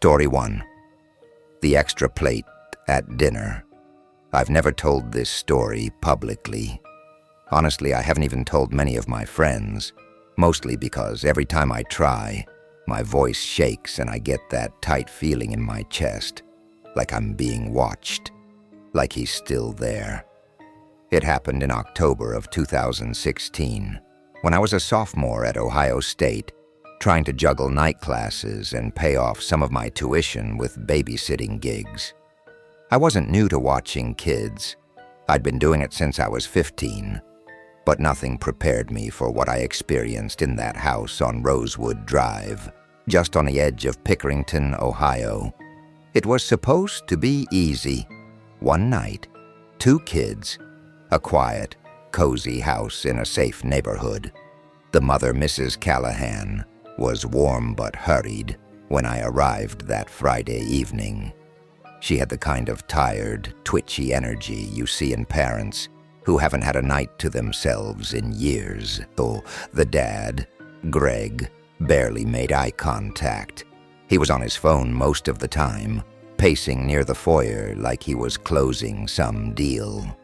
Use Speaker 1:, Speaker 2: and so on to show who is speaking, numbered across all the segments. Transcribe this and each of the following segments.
Speaker 1: Story 1. The extra plate at dinner. I've never told this story publicly. Honestly, I haven't even told many of my friends, mostly because every time I try, my voice shakes and I get that tight feeling in my chest, like I'm being watched, like he's still there. It happened in October of 2016, when I was a sophomore at Ohio State, trying to juggle night classes and pay off some of my tuition with babysitting gigs. I wasn't new to watching kids. I'd been doing it since I was 15, but nothing prepared me for what I experienced in that house on Rosewood Drive, just on the edge of Pickerington, Ohio. It was supposed to be easy. One night, 2 kids, a quiet, cozy house in a safe neighborhood. The mother, Mrs. Callahan, was warm but hurried when I arrived that Friday evening. She had the kind of tired, twitchy energy you see in parents who haven't had a night to themselves in years, though the dad, Greg, barely made eye contact. He was on his phone most of the time, pacing near the foyer like he was closing some deal.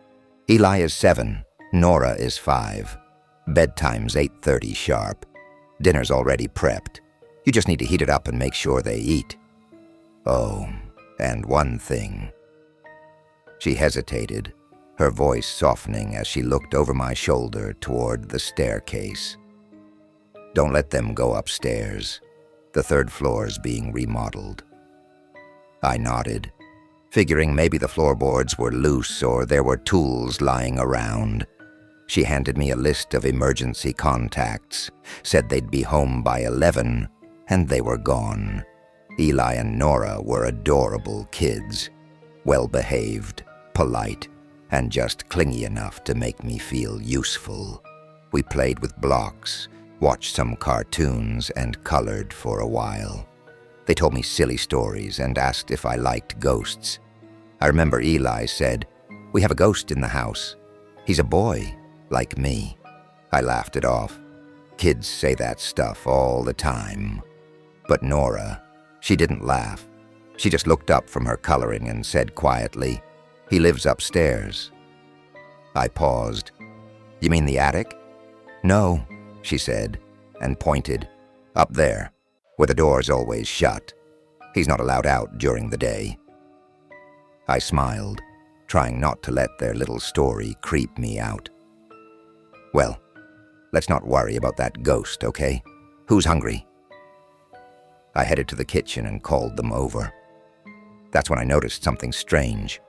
Speaker 1: Eli is 7, Nora is 5. Bedtime's 8:30 sharp. Dinner's already prepped. You just need to heat it up and make sure they eat. Oh, and one thing. She hesitated, her voice softening as she looked over my shoulder toward the staircase. Don't let them go upstairs. The 3rd floor's being remodeled. I nodded, figuring maybe the floorboards were loose or there were tools lying around. She handed me a list of emergency contacts, said they'd be home by 11, and they were gone. Eli and Nora were adorable kids, well-behaved, polite, and just clingy enough to make me feel useful. We played with blocks, watched some cartoons, and colored for a while. They told me silly stories and asked if I liked ghosts. I remember Eli said, "We have a ghost in the house. He's a boy, like me." I laughed it off. Kids say that stuff all the time. But Nora, she didn't laugh. She just looked up from her coloring and said quietly, "He lives upstairs." I paused. "You mean the attic?" "No," she said, and pointed. "Up there, where the door's always shut. He's not allowed out during the day." I smiled, trying not to let their little story creep me out. "Well, let's not worry about that ghost, okay? Who's hungry?" I headed to the kitchen and called them over. That's when I noticed something strange.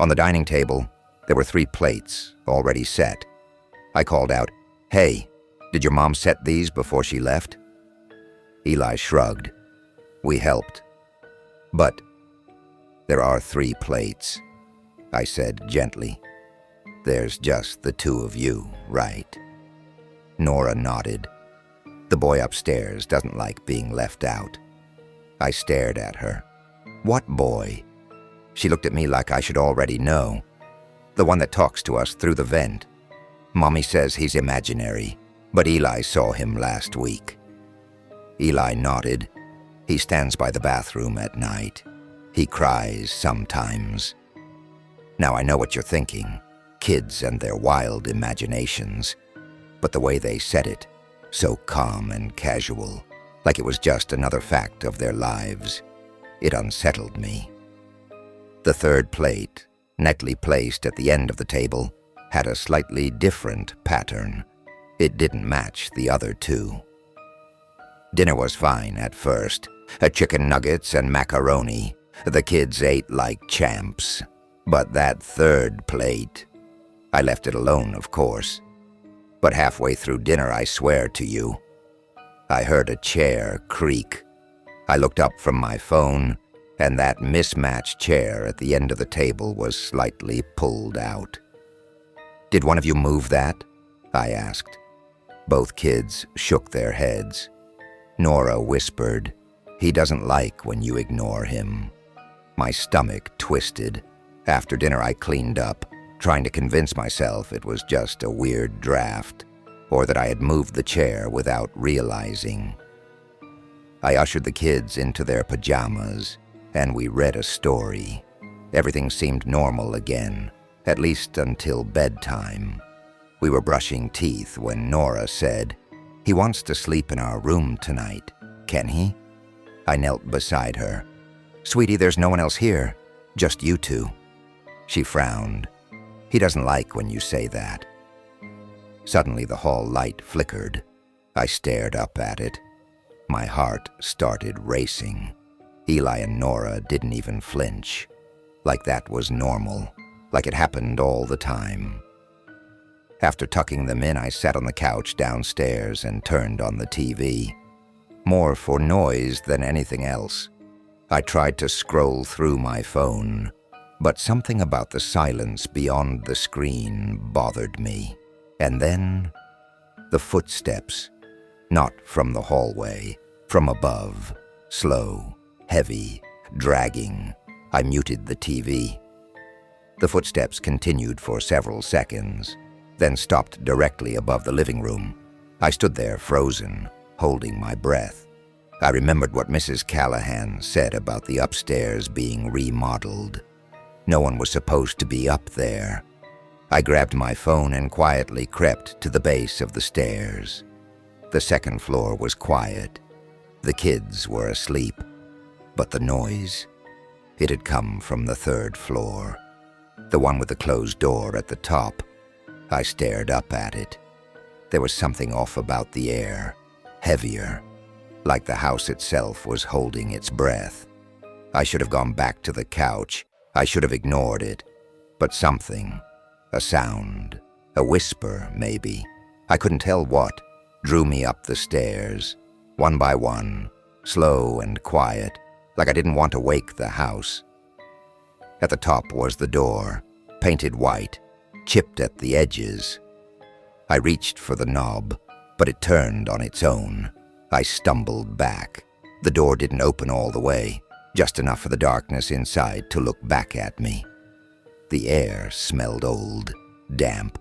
Speaker 1: On the dining table, there were 3 plates, already set. I called out, "Hey, did your mom set these before she left?" Eli shrugged. "We helped. But there are 3 plates," I said gently. "There's just the 2 of you, right?" Nora nodded. The boy upstairs doesn't like being left out. I stared at her. "What boy?" She looked at me like I should already know. "The one that talks to us through the vent. Mommy says he's imaginary, but Eli saw him last week." Eli nodded. "He stands by the bathroom at night. He cries sometimes." Now I know what you're thinking. Kids and their wild imaginations. But the way they said it, so calm and casual, like it was just another fact of their lives, it unsettled me. The 3rd plate, neatly placed at the end of the table, had a slightly different pattern. It didn't match the other 2. Dinner was fine at first. Chicken nuggets and macaroni. The kids ate like champs. But that 3rd plate, I left it alone, of course. But halfway through dinner, I swear to you, I heard a chair creak. I looked up from my phone, and that mismatched chair at the end of the table was slightly pulled out. "Did one of you move that?" I asked. Both kids shook their heads. Nora whispered, "He doesn't like when you ignore him." My stomach twisted. After dinner, I cleaned up, trying to convince myself it was just a weird draft, or that I had moved the chair without realizing. I ushered the kids into their pajamas, and we read a story. Everything seemed normal again, at least until bedtime. We were brushing teeth when Nora said, "He wants to sleep in our room tonight. Can he?" I knelt beside her. "Sweetie, there's no one else here. Just you two." She frowned. "He doesn't like when you say that." Suddenly the hall light flickered. I stared up at it. My heart started racing. Eli and Nora didn't even flinch. Like that was normal. Like it happened all the time. After tucking them in, I sat on the couch downstairs and turned on the TV. More for noise than anything else. I tried to scroll through my phone, but something about the silence beyond the screen bothered me. And then, the footsteps. Not from the hallway, from above. Slow, heavy, dragging. I muted the TV. The footsteps continued for several seconds, then stopped directly above the living room. I stood there frozen, holding my breath. I remembered what Mrs. Callahan said about the upstairs being remodeled. No one was supposed to be up there. I grabbed my phone and quietly crept to the base of the stairs. The second floor was quiet. The kids were asleep. But the noise? It had come from the third floor. The one with the closed door at the top. I stared up at it. There was something off about the air. Heavier. Like the house itself was holding its breath. I should have gone back to the couch. I should have ignored it. But something, a sound, a whisper maybe, I couldn't tell what, drew me up the stairs, one by one, slow and quiet, like I didn't want to wake the house. At the top was the door, painted white, chipped at the edges. I reached for the knob, but it turned on its own. I stumbled back. The door didn't open all the way, just enough for the darkness inside to look back at me. The air smelled old, damp,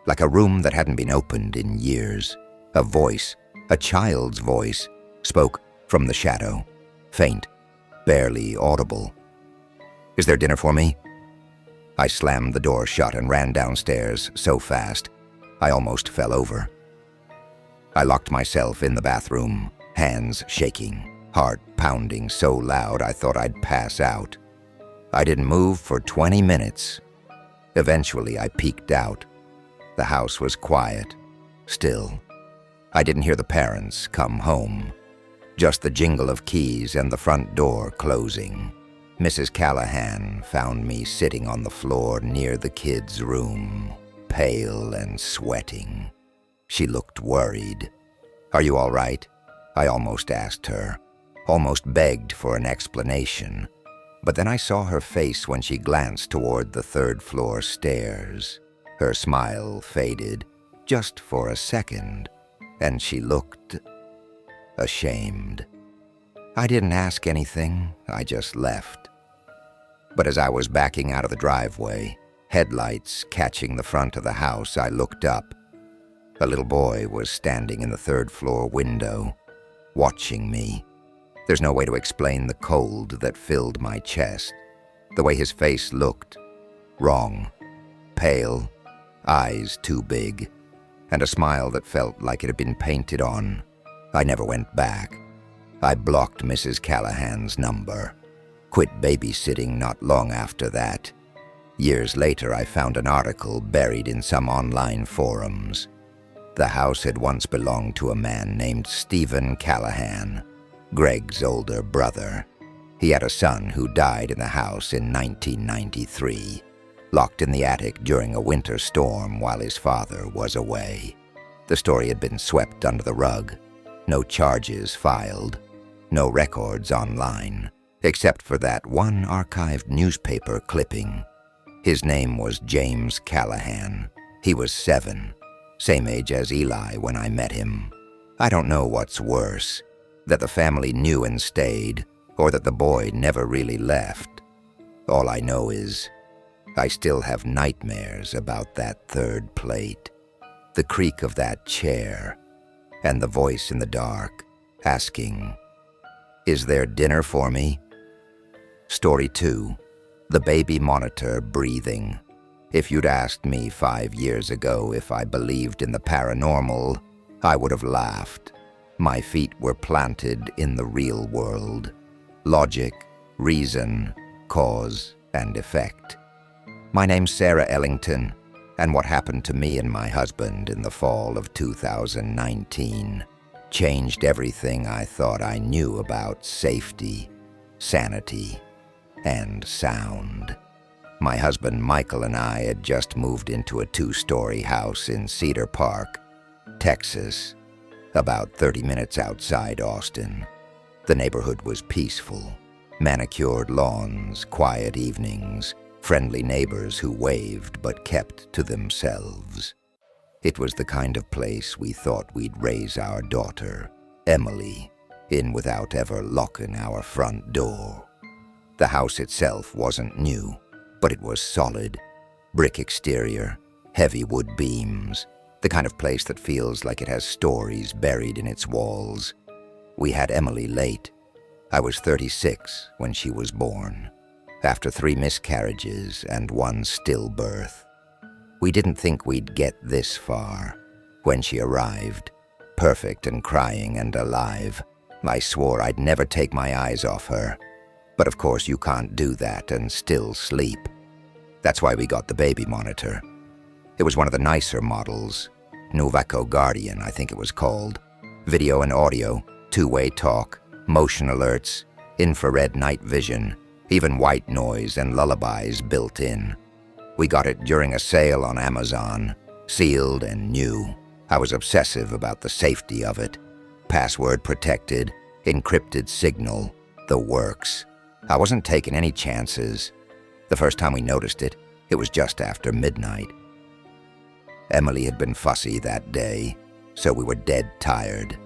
Speaker 1: like a room that hadn't been opened in years. A voice, a child's voice, spoke from the shadow, faint, barely audible. "Is there dinner for me?" I slammed the door shut and ran downstairs so fast, I almost fell over. I locked myself in the bathroom, hands shaking, heart pounding so loud I thought I'd pass out. I didn't move for 20 minutes. Eventually, I peeked out. The house was quiet, still. I didn't hear the parents come home. Just the jingle of keys and the front door closing. Mrs. Callahan found me sitting on the floor near the kids' room, pale and sweating. She looked worried. "Are you all right?" I almost asked her, almost begged for an explanation. But then I saw her face when she glanced toward the third-floor stairs. Her smile faded, just for a second, and she looked ashamed. I didn't ask anything, I just left. But as I was backing out of the driveway, headlights catching the front of the house, I looked up. A little boy was standing in the third-floor window, watching me. There's no way to explain the cold that filled my chest. The way his face looked. Wrong. Pale. Eyes too big. And a smile that felt like it had been painted on. I never went back. I blocked Mrs. Callahan's number. Quit babysitting not long after that. Years later, I found an article buried in some online forums. The house had once belonged to a man named Stephen Callahan, Greg's older brother. He had a son who died in the house in 1993, locked in the attic during a winter storm while his father was away. The story had been swept under the rug. No charges filed. No records online, except for that one archived newspaper clipping. His name was James Callahan. He was 7, same age as Eli when I met him. I don't know what's worse, that the family knew and stayed, or that the boy never really left. All I know is, I still have nightmares about that third plate, the creak of that chair, and the voice in the dark asking, Is there dinner for me? Story 2. The baby monitor breathing. If you'd asked me 5 years ago if I believed in the paranormal, I would have laughed. My feet were planted in the real world. Logic, reason, cause, and effect. My name's Sarah Ellington, and what happened to me and my husband in the fall of 2019 changed everything I thought I knew about safety, sanity, and sound. My husband Michael and I had just moved into a 2-story house in Cedar Park, Texas, about 30 minutes outside Austin. The neighborhood was peaceful. Manicured lawns, quiet evenings, friendly neighbors who waved but kept to themselves. It was the kind of place we thought we'd raise our daughter, Emily, in without ever locking our front door. The house itself wasn't new, but it was solid. Brick exterior, heavy wood beams, the kind of place that feels like it has stories buried in its walls. We had Emily late. I was 36 when she was born, after 3 miscarriages and 1 stillbirth. We didn't think we'd get this far. When she arrived, perfect and crying and alive, I swore I'd never take my eyes off her. But of course you can't do that and still sleep. That's why we got the baby monitor. It was one of the nicer models, Nuvaco Guardian, I think it was called. Video and audio, 2-way talk, motion alerts, infrared night vision, even white noise and lullabies built in. We got it during a sale on Amazon, sealed and new. I was obsessive about the safety of it. Password protected, encrypted signal, the works. I wasn't taking any chances. The first time we noticed it, it was just after midnight. Emily had been fussy that day, so we were dead tired.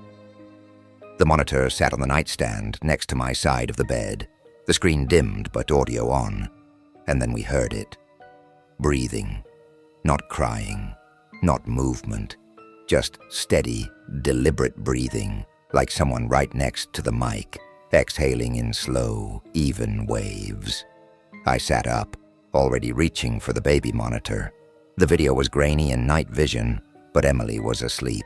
Speaker 1: The monitor sat on the nightstand next to my side of the bed, the screen dimmed but audio on, and then we heard it. Breathing, not crying, not movement, just steady, deliberate breathing, like someone right next to the mic, exhaling in slow, even waves. I sat up, already reaching for the baby monitor. The video was grainy in night vision, but Emily was asleep.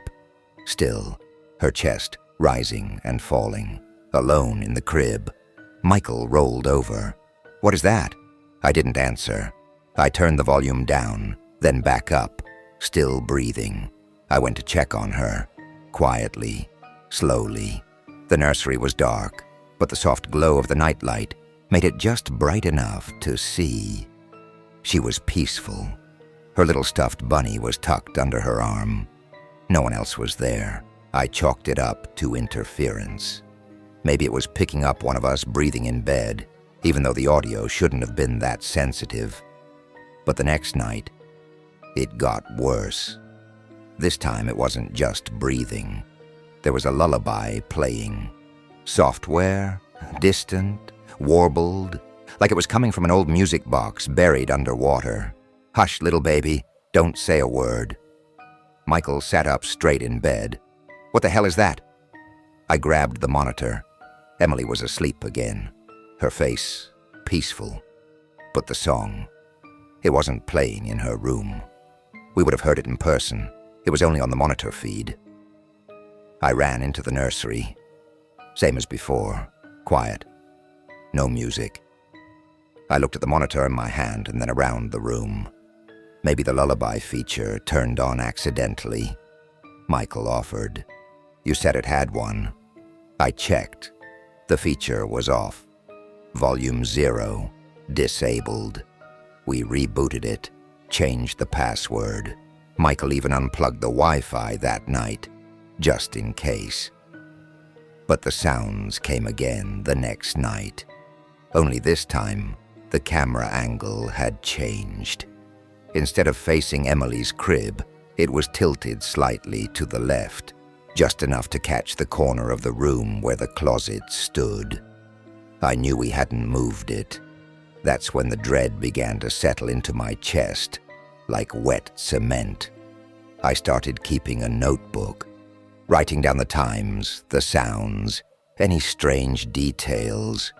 Speaker 1: Still, her chest rising and falling, alone in the crib. Michael rolled over. "What is that?" I didn't answer. I turned the volume down, then back up, still breathing. I went to check on her, quietly, slowly. The nursery was dark, but the soft glow of the nightlight made it just bright enough to see. She was peaceful. Her little stuffed bunny was tucked under her arm. No one else was there. I chalked it up to interference. Maybe it was picking up one of us breathing in bed, even though the audio shouldn't have been that sensitive. But the next night, it got worse. This time it wasn't just breathing. There was a lullaby playing. Software, distant, warbled, like it was coming from an old music box buried underwater. "Hush, little baby, don't say a word." Michael sat up straight in bed. "What the hell is that?" I grabbed the monitor. Emily was asleep again, her face peaceful. But the song, it wasn't playing in her room. We would have heard it in person. It was only on the monitor feed. I ran into the nursery. Same as before, quiet, no music. I looked at the monitor in my hand and then around the room. Maybe the lullaby feature turned on accidentally. Michael offered. "You said it had one." I checked. The feature was off. Volume 0, disabled. We rebooted it, changed the password. Michael even unplugged the Wi-Fi that night, just in case. But the sounds came again the next night. Only this time, the camera angle had changed. Instead of facing Emily's crib, it was tilted slightly to the left, just enough to catch the corner of the room where the closet stood. I knew we hadn't moved it. That's when the dread began to settle into my chest, like wet cement. I started keeping a notebook, writing down the times, the sounds, any strange details.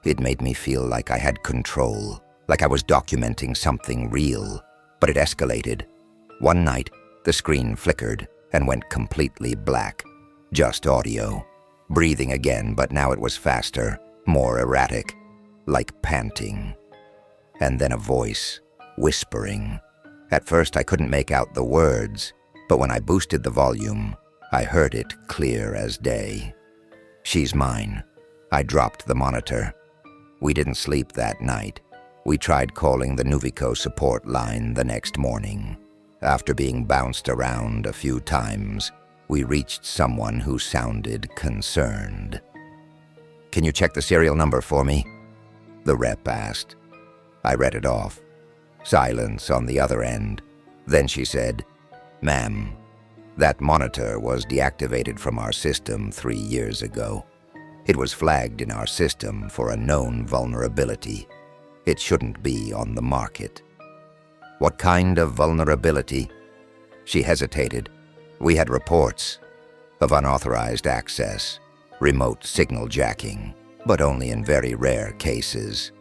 Speaker 1: It made me feel like I had control, like I was documenting something real, but it escalated. One night, the screen flickered and went completely black. Just audio. Breathing again, but now it was faster, more erratic, like panting. And then a voice, whispering. At first I couldn't make out the words, but when I boosted the volume, I heard it clear as day. "She's mine." I dropped the monitor. We didn't sleep that night. We tried calling the Nuvico support line the next morning. After being bounced around a few times, we reached someone who sounded concerned. "Can you check the serial number for me?" the rep asked. I read it off. Silence on the other end. Then she said, "Ma'am, that monitor was deactivated from our system 3 years ago. It was flagged in our system for a known vulnerability. It shouldn't be on the market." "What kind of vulnerability?" She hesitated. "We had reports of unauthorized access, remote signal jacking, but only in very rare cases."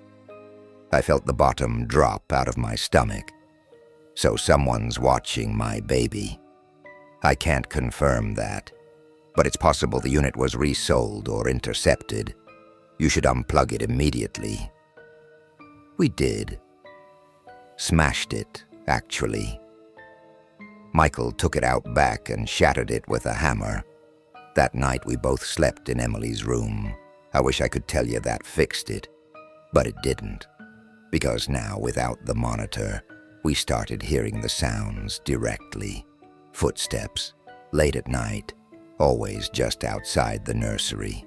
Speaker 1: I felt the bottom drop out of my stomach. So someone's watching my baby. I can't confirm that, but it's possible the unit was resold or intercepted. You should unplug it immediately. We did. Smashed it, actually. Michael took it out back and shattered it with a hammer. That night we both slept in Emily's room. I wish I could tell you that fixed it, but it didn't. Because now, without the monitor, we started hearing the sounds directly. Footsteps, late at night, always just outside the nursery.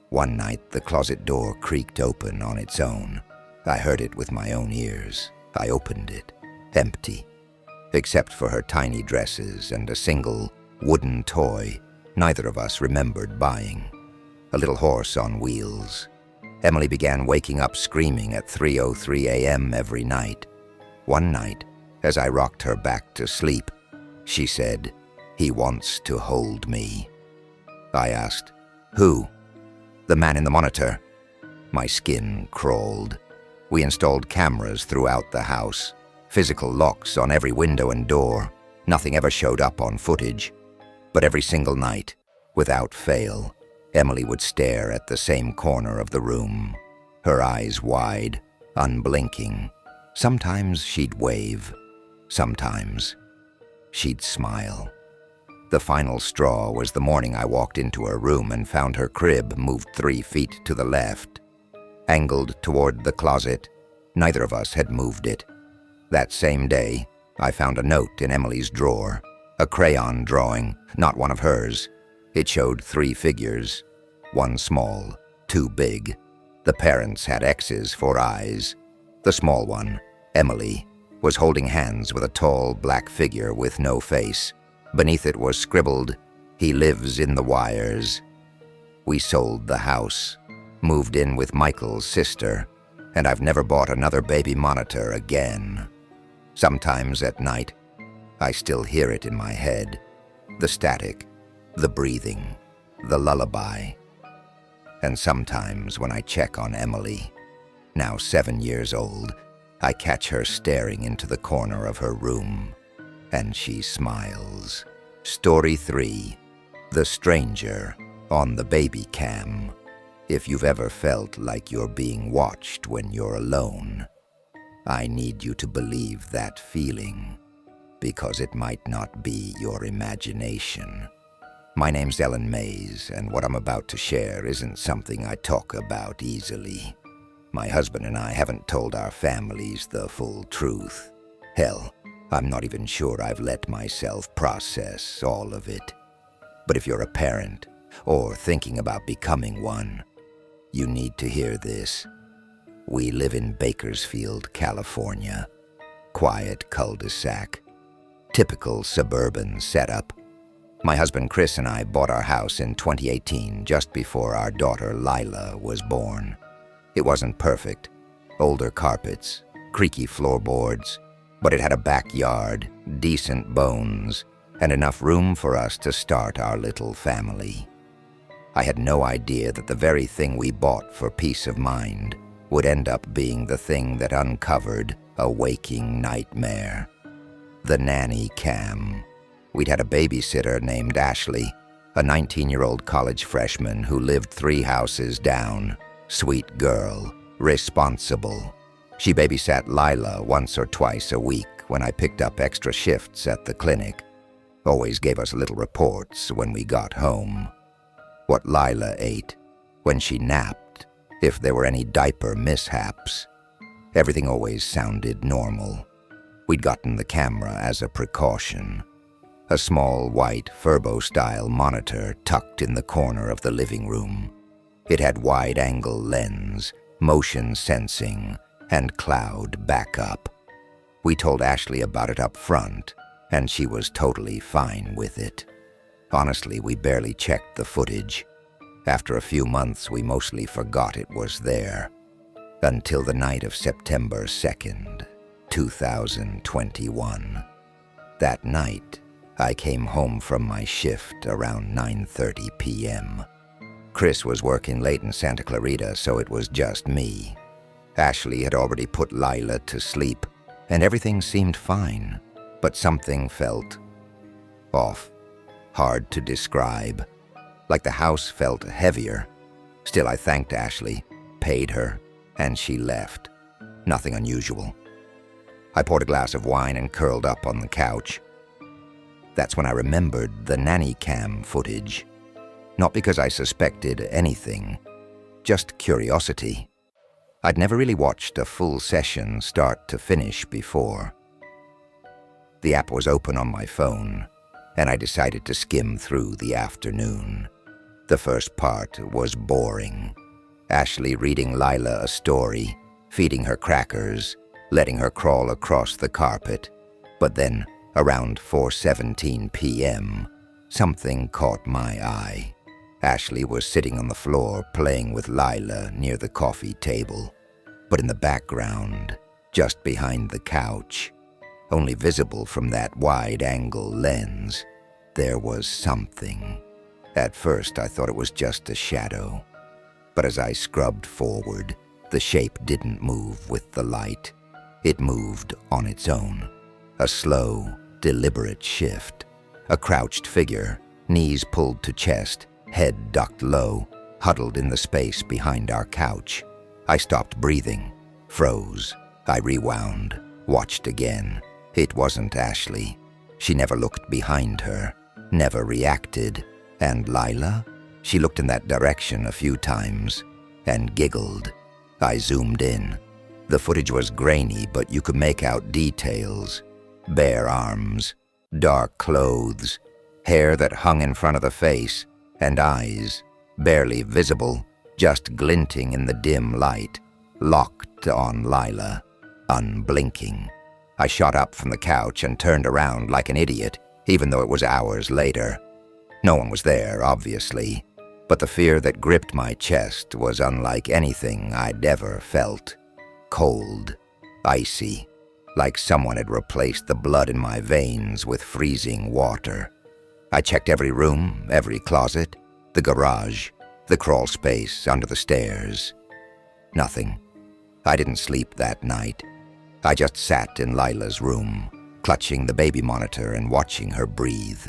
Speaker 1: One night, the closet door creaked open on its own. I heard it with my own ears. I opened it, empty, except for her tiny dresses and a single wooden toy neither of us remembered buying. A little horse on wheels. Emily began waking up screaming at 3:03 a.m. every night. One night, as I rocked her back to sleep, she said, "He wants to hold me." I asked, "Who?" "The man in the monitor." My skin crawled. We installed cameras throughout the house, physical locks on every window and door. Nothing ever showed up on footage. But every single night, without fail, Emily would stare at the same corner of the room, her eyes wide, unblinking. Sometimes she'd wave. Sometimes she'd smile. The final straw was the morning I walked into her room and found her crib moved 3 feet to the left, angled toward the closet. Neither of us had moved it. That same day, I found a note in Emily's drawer, a crayon drawing, not one of hers. It showed 3 figures, one small, 2 big. The parents had X's for eyes. The small one, Emily, was holding hands with a tall black figure with no face. Beneath it was scribbled, "He lives in the wires." We sold the house, moved in with Michael's sister, and I've never bought another baby monitor again. Sometimes at night, I still hear it in my head. The static, the breathing, the lullaby. And sometimes when I check on Emily, now 7 years old, I catch her staring into the corner of her room, and she smiles. Story 3, The Stranger on the Baby Cam. If you've ever felt like you're being watched when you're alone, I need you to believe that feeling, because it might not be your imagination. My name's Ellen Mays, and what I'm about to share isn't something I talk about easily. My husband and I haven't told our families the full truth. Hell, I'm not even sure I've let myself process all of it. But if you're a parent, or thinking about becoming one, you need to hear this. We live in Bakersfield, California. Quiet cul-de-sac. Typical suburban setup. My husband Chris and I bought our house in 2018, just before our daughter Lila was born. It wasn't perfect. Older carpets, creaky floorboards, but it had a backyard, decent bones, and enough room for us to start our little family. I had no idea that the very thing we bought for peace of mind would end up being the thing that uncovered a waking nightmare. The nanny cam. We'd had a babysitter named Ashley, a 19-year-old college freshman who lived 3 houses down. Sweet girl, responsible. She babysat Lila once or twice a week when I picked up extra shifts at the clinic. Always gave us little reports when we got home. What Lila ate, when she napped, if there were any diaper mishaps. Everything always sounded normal. We'd gotten the camera as a precaution. A small white Furbo-style monitor tucked in the corner of the living room. It had wide-angle lens, motion sensing, and cloud backup. We told Ashley about it up front, and she was totally fine with it. Honestly, we barely checked the footage. After a few months, we mostly forgot it was there. Until the night of September 2nd, 2021. That night, I came home from my shift around 9:30 p.m. Chris was working late in Santa Clarita, so it was just me. Ashley had already put Lila to sleep, and everything seemed fine, but something felt off. Hard to describe. Like the house felt heavier. Still, I thanked Ashley, paid her, and she left. Nothing unusual. I poured a glass of wine and curled up on the couch. That's when I remembered the nanny cam footage. Not because I suspected anything, just curiosity. I'd never really watched a full session start to finish before. The app was open on my phone, and I decided to skim through the afternoon. The first part was boring. Ashley reading Lila a story, feeding her crackers, letting her crawl across the carpet. But then, around 4:17 p.m., something caught my eye. Ashley was sitting on the floor playing with Lila near the coffee table. But in the background, just behind the couch, only visible from that wide-angle lens, there was something. At first, I thought it was just a shadow. But as I scrubbed forward, the shape didn't move with the light. It moved on its own. A slow, deliberate shift. A crouched figure, knees pulled to chest, head ducked low, huddled in the space behind our couch. I stopped breathing, froze. I rewound, watched again. It wasn't Ashley. She never looked behind her, never reacted. And Lila? She looked in that direction a few times and giggled. I zoomed in. The footage was grainy, but you could make out details. Bare arms, dark clothes, hair that hung in front of the face, and eyes, barely visible, just glinting in the dim light, locked on Lila, unblinking. I shot up from the couch and turned around like an idiot, even though it was hours later. No one was there, obviously, but the fear that gripped my chest was unlike anything I'd ever felt. Cold, icy, like someone had replaced the blood in my veins with freezing water. I checked every room, every closet, the garage, the crawl space under the stairs. Nothing. I didn't sleep that night. I just sat in Lila's room, clutching the baby monitor and watching her breathe.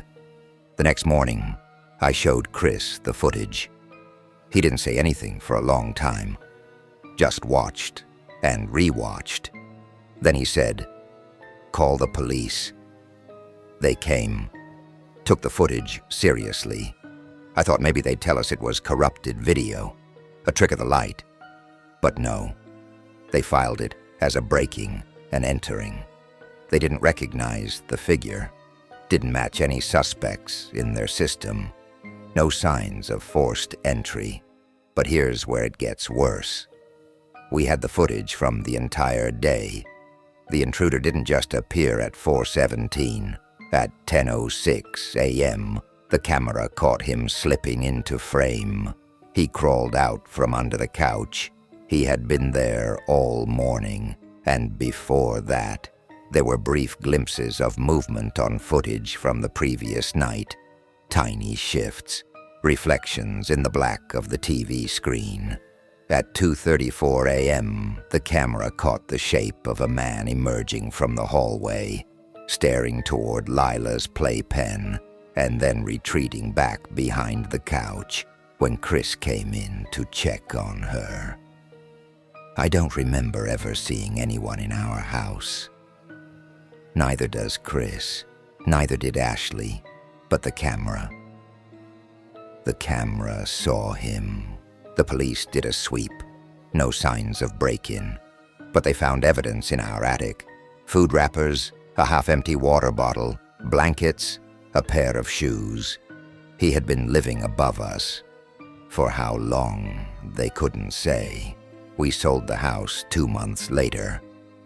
Speaker 1: The next morning, I showed Chris the footage. He didn't say anything for a long time, just watched and rewatched. Then he said, "Call the police." They came, took the footage seriously. I thought maybe they'd tell us it was corrupted video, a trick of the light. But no, they filed it as a breaking and entering. They didn't recognize the figure, didn't match any suspects in their system. No signs of forced entry. But here's where it gets worse. We had the footage from the entire day. The intruder didn't just appear at 4:17. At 10:06 a.m., the camera caught him slipping into frame. He crawled out from under the couch. He had been there all morning, and before that, there were brief glimpses of movement on footage from the previous night. Tiny shifts. reflections in the black of the TV screen. At 2:34 a.m., the camera caught the shape of a man emerging from the hallway, staring toward Lila's playpen, and then retreating back behind the couch when Chris came in to check on her. I don't remember ever seeing anyone in our house. Neither does Chris, neither did Ashley, but the camera. The camera saw him. The police did a sweep. No signs of break-in, but they found evidence in our attic. Food wrappers, a half-empty water bottle, blankets, a pair of shoes. He had been living above us. For how long, they couldn't say. We sold the house 2 months later.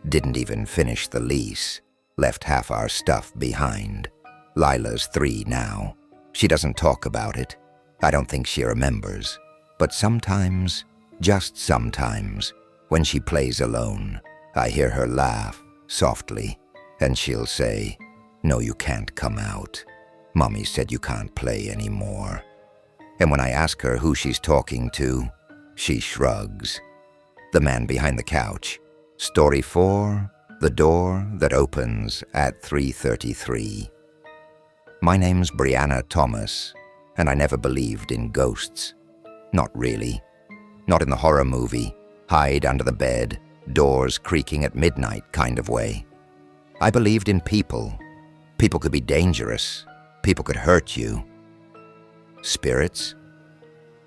Speaker 1: Didn't even finish the lease. Left half our stuff behind. Lila's 3 now. She doesn't talk about it. I don't think she remembers. But sometimes, just sometimes, when she plays alone, I hear her laugh, softly, and she'll say, "No, you can't come out. Mommy said you can't play anymore." And when I ask her who she's talking to, she shrugs. The man behind the couch. Story 4, the door that opens at 3:33. My name's Brianna Thomas, and I never believed in ghosts. Not really. Not in the horror movie, hide under the bed, doors creaking at midnight kind of way. I believed in people. People could be dangerous. People could hurt you. Spirits?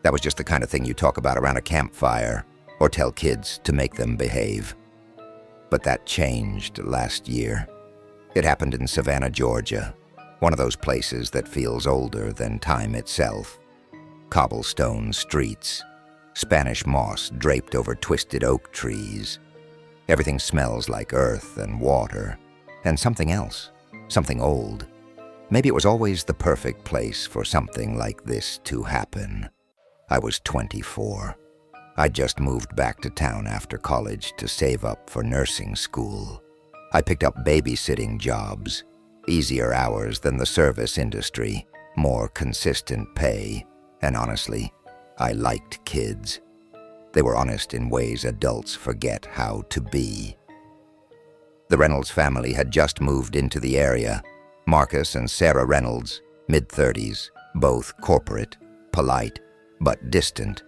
Speaker 1: That was just the kind of thing you talk about around a campfire or tell kids to make them behave. But that changed last year. It happened in Savannah, Georgia, one of those places that feels older than time itself. Cobblestone streets, Spanish moss draped over twisted oak trees. Everything smells like earth and water, and something else, something old. Maybe it was always the perfect place for something like this to happen. I was 24. I'd just moved back to town after college to save up for nursing school. I picked up babysitting jobs, easier hours than the service industry, more consistent pay, and honestly, I liked kids. They were honest in ways adults forget how to be. The Reynolds family had just moved into the area. Marcus and Sarah Reynolds, mid-30s, both corporate, polite, but distant.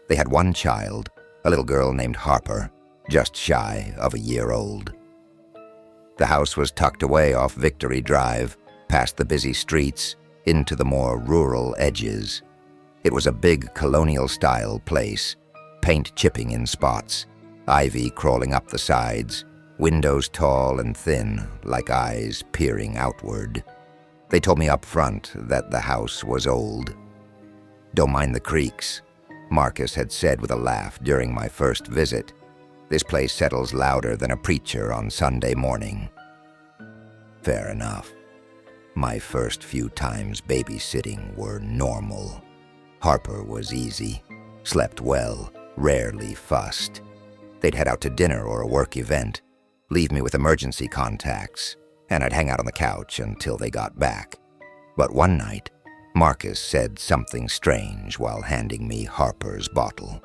Speaker 1: They had one child, a little girl named Harper, just shy of a year old. The house was tucked away off Victory Drive, past the busy streets, into the more rural edges. It was a big colonial-style place, paint chipping in spots, ivy crawling up the sides, windows tall and thin, like eyes peering outward. They told me up front that the house was old. "Don't mind the creaks," Marcus had said with a laugh during my first visit. "This place settles louder than a preacher on Sunday morning." Fair enough. My first few times babysitting were normal. Harper was easy, slept well, rarely fussed. They'd head out to dinner or a work event, leave me with emergency contacts, and I'd hang out on the couch until they got back. But one night, Marcus said something strange while handing me Harper's bottle.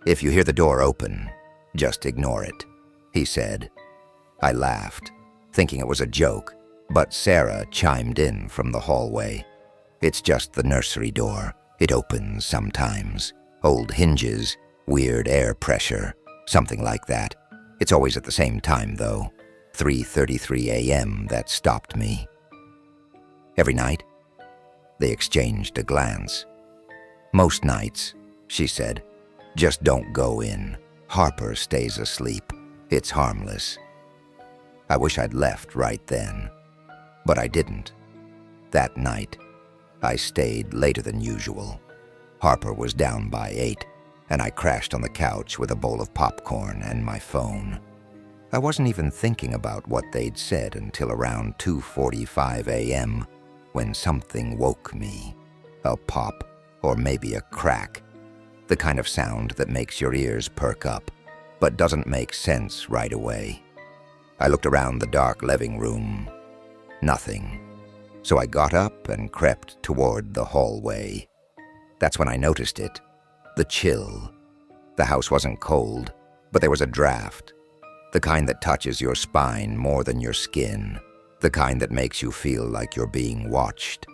Speaker 1: "If you hear the door open, just ignore it," he said. I laughed, thinking it was a joke, but Sarah chimed in from the hallway. "It's just the nursery door. It opens sometimes. Old hinges, weird air pressure, something like that. It's always at the same time, though. 3:33 a.m. that stopped me." "Every night?" They exchanged a glance. "Most nights," she said. "Just don't go in. Harper stays asleep. It's harmless." I wish I'd left right then, but I didn't. That night, I stayed later than usual. Harper was down by 8, and I crashed on the couch with a bowl of popcorn and my phone. I wasn't even thinking about what they'd said until around 2:45 a.m., when something woke me. A pop, or maybe a crack. The kind of sound that makes your ears perk up, but doesn't make sense right away. I looked around the dark living room. Nothing. So I got up and crept toward the hallway. That's when I noticed it. The chill. The house wasn't cold, but there was a draft. The kind that touches your spine more than your skin. The kind that makes you feel like you're being watched.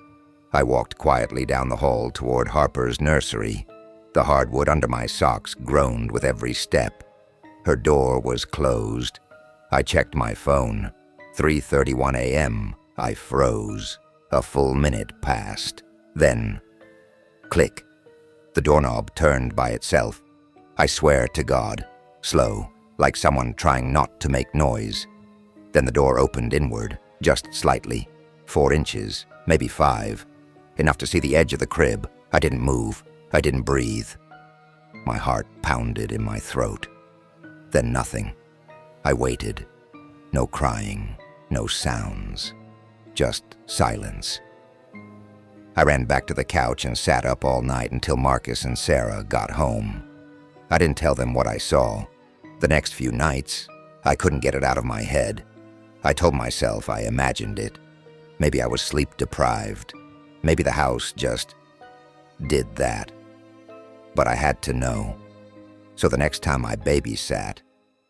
Speaker 1: I walked quietly down the hall toward Harper's nursery. The hardwood under my socks groaned with every step. Her door was closed. I checked my phone. 3:31 a.m. I froze. A full minute passed. Then, click. The doorknob turned by itself. I swear to God, slow, like someone trying not to make noise. Then the door opened inward, just slightly. 4 inches, maybe 5. Enough to see the edge of the crib. I didn't move. I didn't breathe. My heart pounded in my throat. Then nothing. I waited. No crying, no sounds. Just silence. I ran back to the couch and sat up all night until Marcus and Sarah got home. I didn't tell them what I saw. The next few nights, I couldn't get it out of my head. I told myself I imagined it. Maybe I was sleep deprived. Maybe the house just did that. But I had to know. So the next time I babysat,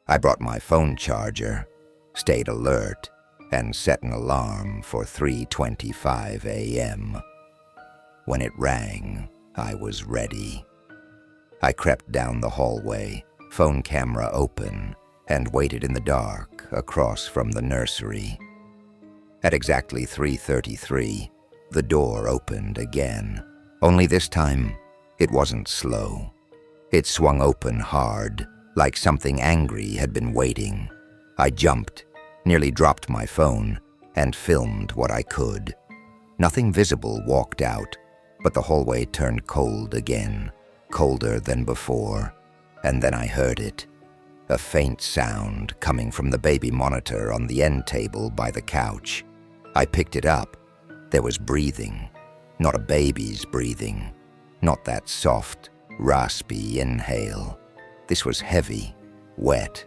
Speaker 1: I brought my phone charger, stayed alert, and set an alarm for 3:25 a.m. When it rang, I was ready. I crept down the hallway, phone camera open, and waited in the dark across from the nursery. At exactly 3:33, the door opened again. Only this time, it wasn't slow. It swung open hard, like something angry had been waiting. I jumped, nearly dropped my phone, and filmed what I could. Nothing visible walked out, but the hallway turned cold again, colder than before. And then I heard it. A faint sound coming from the baby monitor on the end table by the couch. I picked it up. There was breathing. Not a baby's breathing. Not that soft, raspy inhale. This was heavy, wet,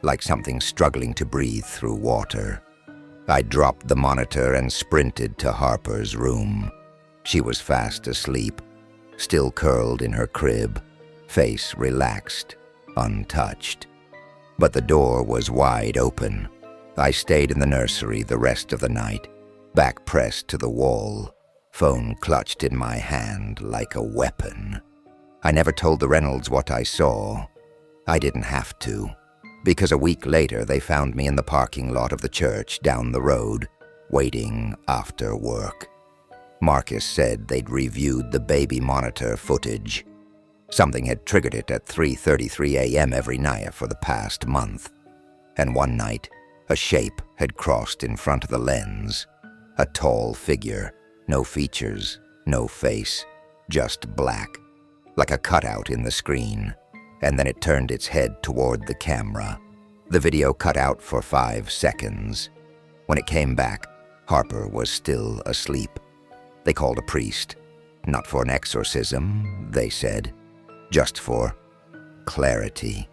Speaker 1: like something struggling to breathe through water. I dropped the monitor and sprinted to Harper's room. She was fast asleep, still curled in her crib, face relaxed, untouched. But the door was wide open. I stayed in the nursery the rest of the night, back pressed to the wall, phone clutched in my hand like a weapon. I never told the Reynolds what I saw. I didn't have to, because a week later they found me in the parking lot of the church down the road, waiting after work. Marcus said they'd reviewed the baby monitor footage. Something had triggered it at 3:33 a.m. every night for the past month. And one night, a shape had crossed in front of the lens. A tall figure, no features, no face, just black, like a cutout in the screen. And then it turned its head toward the camera. The video cut out for 5 seconds. When it came back, Harper was still asleep. They called a priest. Not for an exorcism, they said. Just for clarity.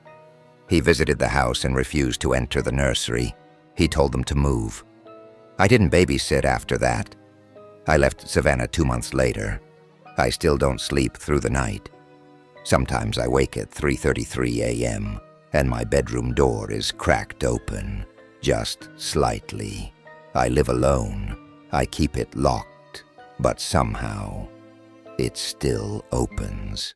Speaker 1: He visited the house and refused to enter the nursery. He told them to move. I didn't babysit after that. I left Savannah 2 months later. I still don't sleep through the night. Sometimes I wake at 3:33 a.m. and my bedroom door is cracked open, just slightly. I live alone. I keep it locked, but somehow it still opens.